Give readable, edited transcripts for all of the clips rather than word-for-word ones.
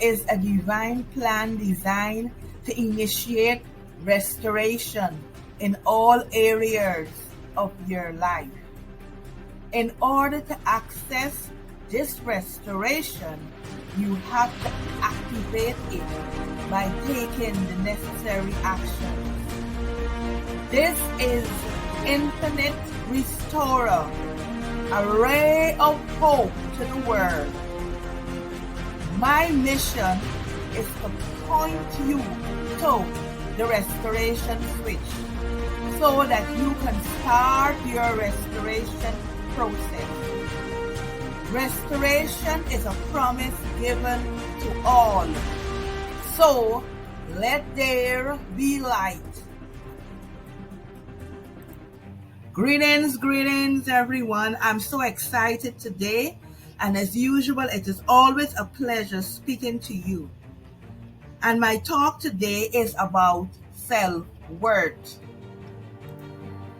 is a divine plan designed to initiate restoration in all areas of your life. In order to access this restoration, you have to activate it by taking the necessary actions. This is Infinite Restorer, a ray of hope to the world. My mission is to point you to the restoration switch so that you can start your restoration process. Restoration is a promise given to all. So let there be light. Greetings everyone. I'm so excited today, and as usual, it is always a pleasure speaking to you. And my talk today is about self-worth.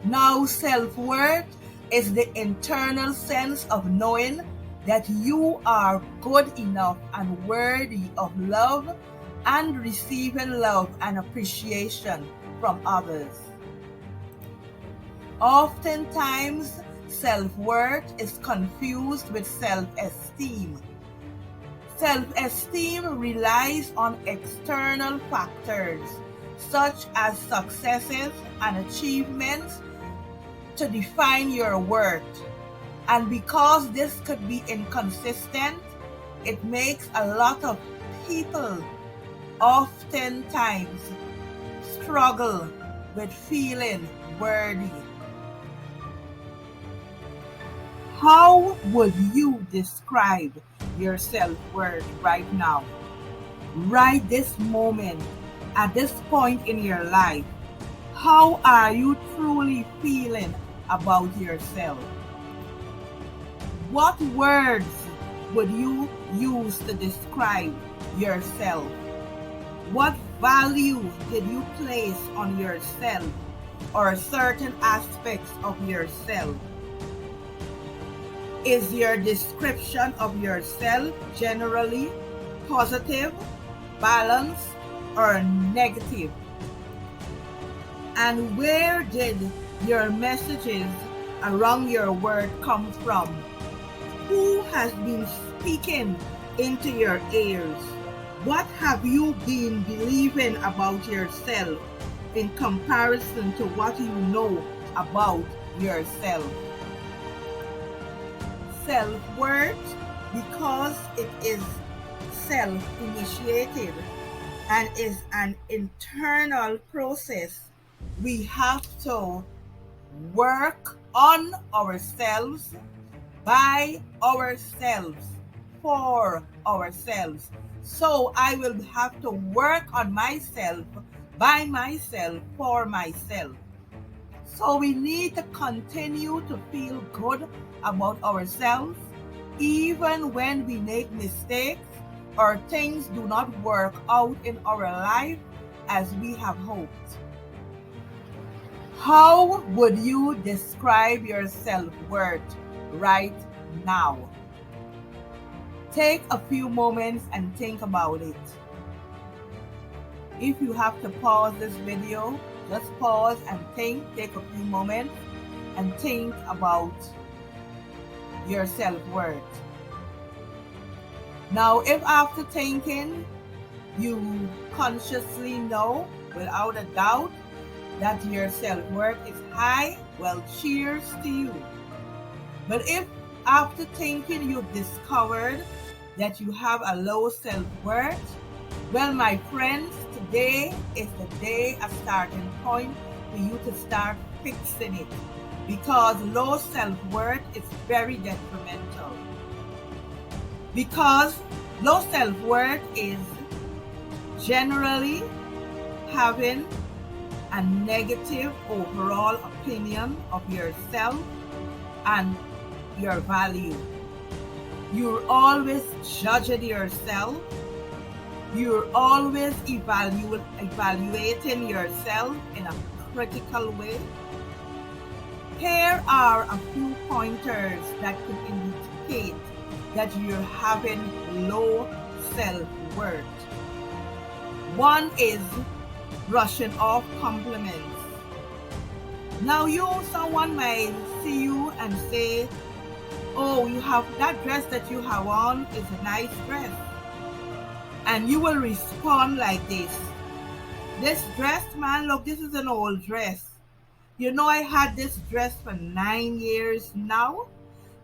Now, self-worth is the internal sense of knowing that you are good enough and worthy of love and receiving love and appreciation from others. Oftentimes, self-worth is confused with self-esteem. Self-esteem relies on external factors such as successes and achievements to define your worth. And because this could be inconsistent, it makes a lot of people oftentimes struggle with feeling worthy. How would you describe your self-worth right now? Right this moment, at this point in your life, how are you truly feeling about yourself? What words would you use to describe yourself? What value did you place on yourself or certain aspects of yourself? Is your description of yourself generally positive, balanced, or negative? And where did your messages around your word come from? Who has been speaking into your ears? What have you been believing about yourself in comparison to what you know about yourself? Self-worth, because it is self-initiated and is an internal process, we have to work on ourselves, by ourselves, for ourselves. So I will have to work on myself, by myself, for myself. So we need to continue to feel good about ourselves, even when we make mistakes or things do not work out in our life as we have hoped. How would you describe your self-worth right now? Take a few moments and think about it. If you have to pause this video, just pause and think, take a few moments and think about your self-worth. Now, if after thinking, you consciously know without a doubt that your self-worth is high, well, cheers to you. But if after thinking you've discovered that you have a low self-worth, well, my friends, today is the day, a starting point for you to start fixing it, because low self-worth is very detrimental. Because low self-worth is generally having a negative overall opinion of yourself and your value. You're always judging yourself. You're always evaluating yourself in a critical way. Here are a few pointers that could indicate that you're having low self-worth. self-worth. One is brushing off compliments. Now someone might see you and say, oh, you have that dress that you have on is a nice dress. And you will respond like this dress, man, look, this is an old dress. You know, I had this dress for 9 years now,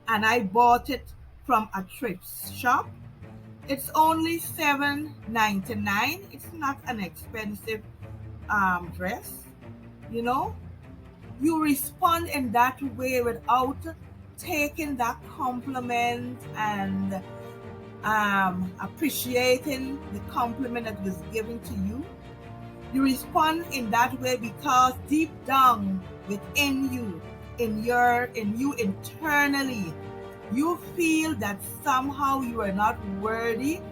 and I bought it from a thrift shop. It's only $7.99. It's not an expensive dress, you know. You respond in that way without taking that compliment and appreciating the compliment that was given to you. You respond in that way because deep down within you, in you internally, you feel that somehow you are not worthy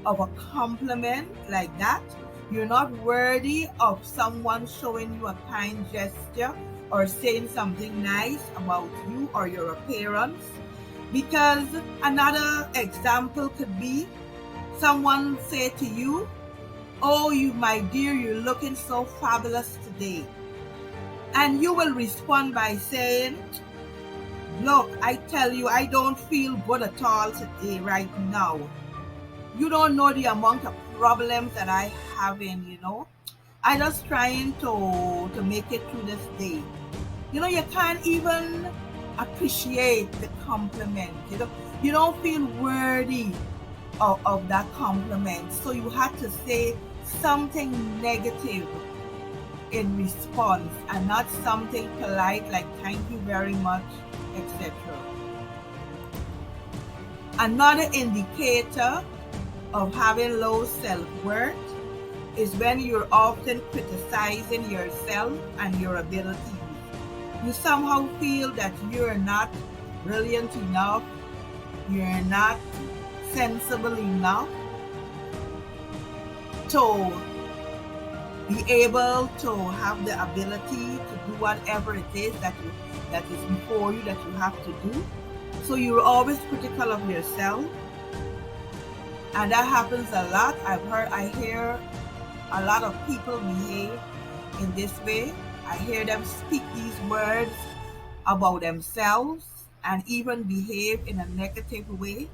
of a compliment like that. You're not worthy of someone showing you a kind gesture or saying something nice about you or your appearance. Because another example could be someone say to you, oh, you, my dear, you're looking so fabulous today. And you will respond by saying, look, I tell you, I don't feel good at all today, right now. You don't know the amount of problems that I have in, you know. I just trying to make it through this day. You know, you can't even appreciate the compliment. You don't feel worthy of that compliment. So you have to say something negative in response and not something polite like thank you very much, etc. Another indicator of having low self-worth is when you're often criticizing yourself and your abilities. You somehow feel that you're not brilliant enough, you're not sensible enough to be able to have the ability to do whatever it is that is before you, that you have to do. So you're always critical of yourself. And that happens a lot. I hear a lot of people behave in this way. I hear them speak these words about themselves and even behave in a negative way.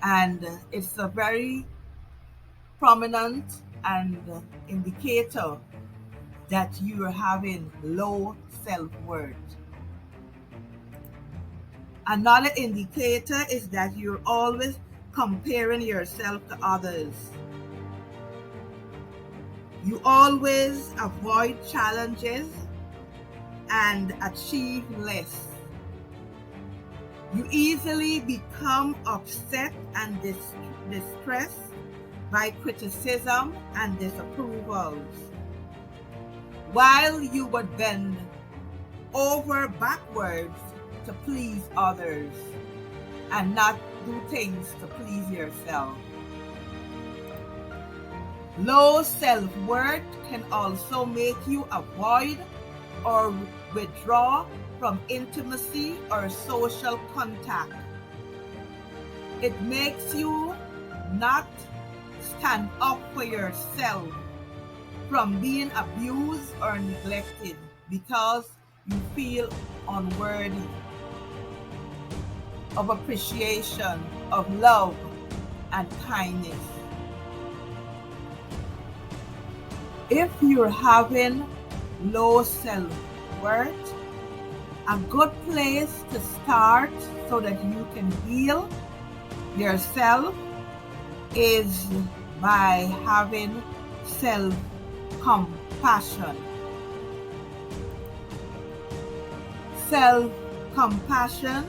And it's a very prominent and indicator that you are having low self-worth. Another indicator is that you're always comparing yourself to others. You always avoid challenges and achieve less. You easily become upset and distressed by criticism and disapprovals, while you would bend over backwards to please others and not do things to please yourself. Low self-worth can also make you avoid or withdraw from intimacy or social contact. It makes you not stand up for yourself from being abused or neglected because you feel unworthy of appreciation, of love, and kindness. If you're having low self-worth, a good place to start so that you can heal yourself is by having self-compassion. Self-compassion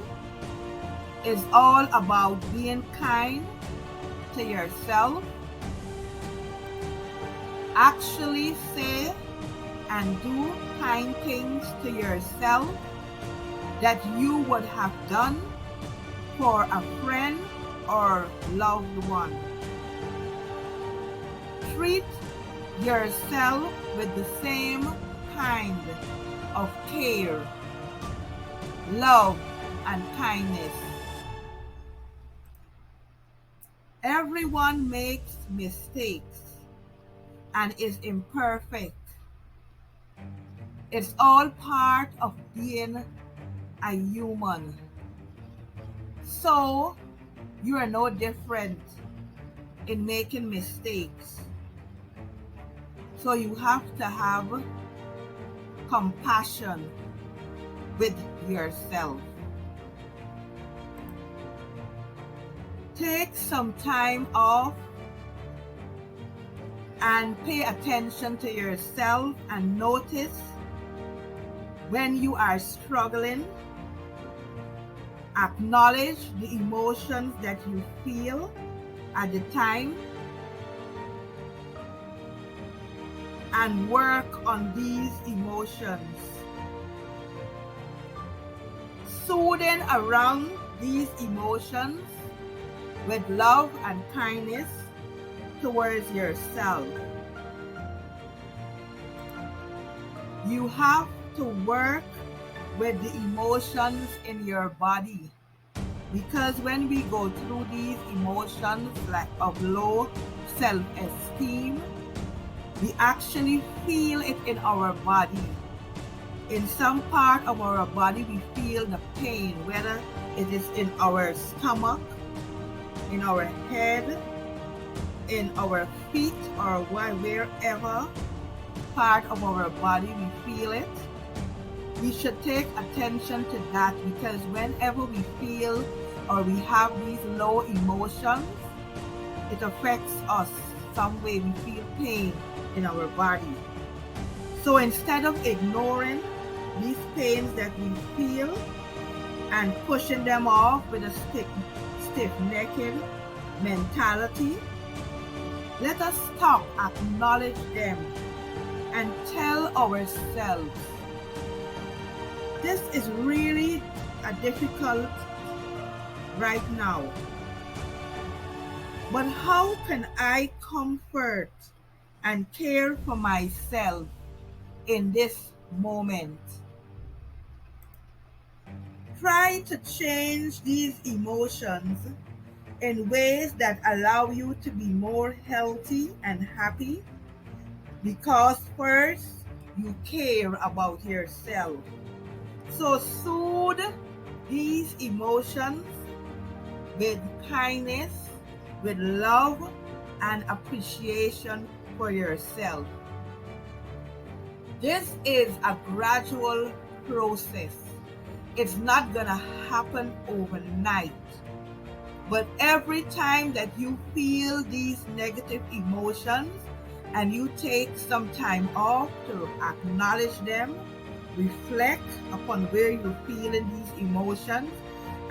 is all about being kind to yourself. Actually say and do kind things to yourself that you would have done for a friend or loved one. Treat yourself with the same kind of care, love, and kindness. Everyone makes mistakes and is imperfect. It's all part of being a human. So you are no different in making mistakes. So you have to have compassion with yourself. Take some time off and pay attention to yourself and notice when you are struggling. Acknowledge the emotions that you feel at the time and work on these emotions. Soothing around these emotions with love and kindness towards yourself. You have to work with the emotions in your body, because when we go through these emotions like of low self-esteem, we actually feel it in our body. In some part of our body we feel the pain, whether it is in our stomach, in our head, in our feet, or wherever part of our body we feel it. We should take attention to that, because whenever we feel or we have these low emotions, it affects us some way. We feel pain in our body. So instead of ignoring these pains that we feel and pushing them off with a stiff-necked mentality, let us stop, acknowledge them, and tell ourselves, this is really a difficult right now, but how can I comfort and care for myself in this moment? Try to change these emotions in ways that allow you to be more healthy and happy, because first you care about yourself. So soothe these emotions with kindness, with love and appreciation for yourself. This is a gradual process. It's not gonna happen overnight. But every time that you feel these negative emotions and you take some time off to acknowledge them, reflect upon where you're feeling these emotions,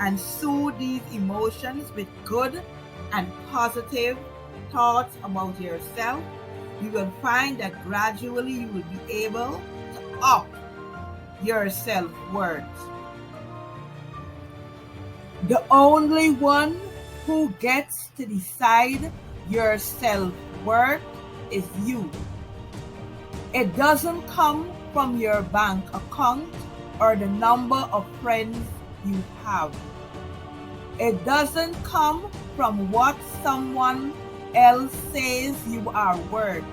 and soothe these emotions with good and positive thoughts about yourself, you will find that gradually you will be able to up your self-worth. The only one who gets to decide your self-worth is you. It doesn't come from your bank account or the number of friends you have. It doesn't come from what someone else says you are worth.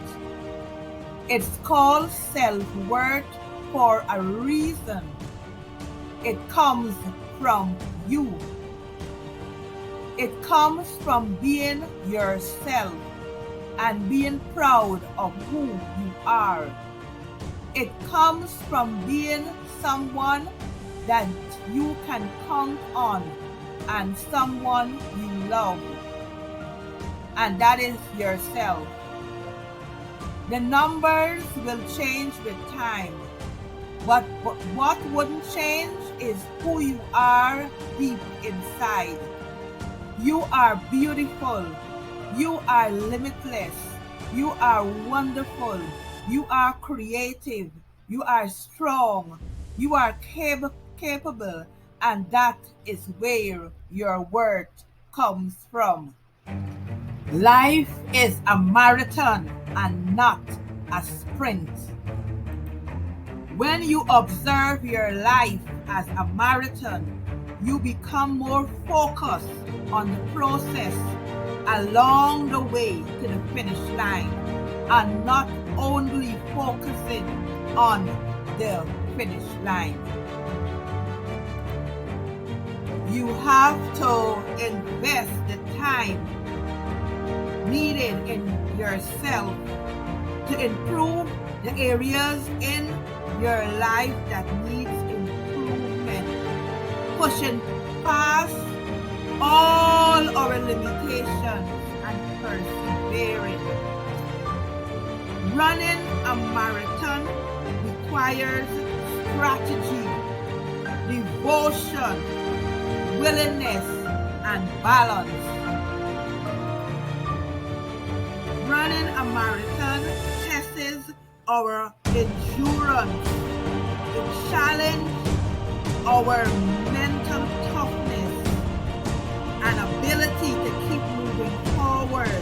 It's called self-worth for a reason. It comes from you. It comes from being yourself and being proud of who you are. It comes from being someone that you can count on and someone you love. And that is yourself. The numbers will change with time, but what wouldn't change is who you are deep inside. You are beautiful. You are limitless. You are wonderful. You are creative. You are strong. You are capable. And that is where your worth comes from. Life is a marathon and not a sprint. When you observe your life as a marathon, you become more focused on the process along the way to the finish line and not only focusing on the finish line. You have to invest the time needed in yourself to improve the areas in your life that needs improvement, pushing past all our limitations and persevering. Running a marathon requires strategy, devotion, willingness, and balance. Running a marathon tests our endurance. It challenges our mental toughness and ability to keep moving forward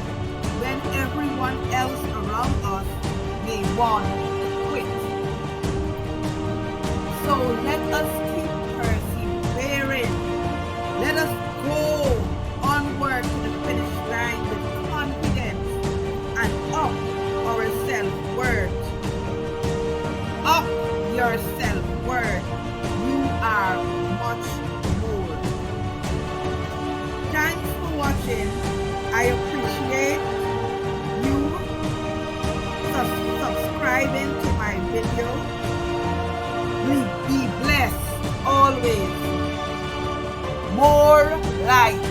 when everyone else around us may want to quit. So let us keep persevering. Let us go onward to the finish line with confidence and up our self-worth. Up your self-worth. You are much more. Thanks for watching. I appreciate you subscribing to my video. Be blessed always. More light.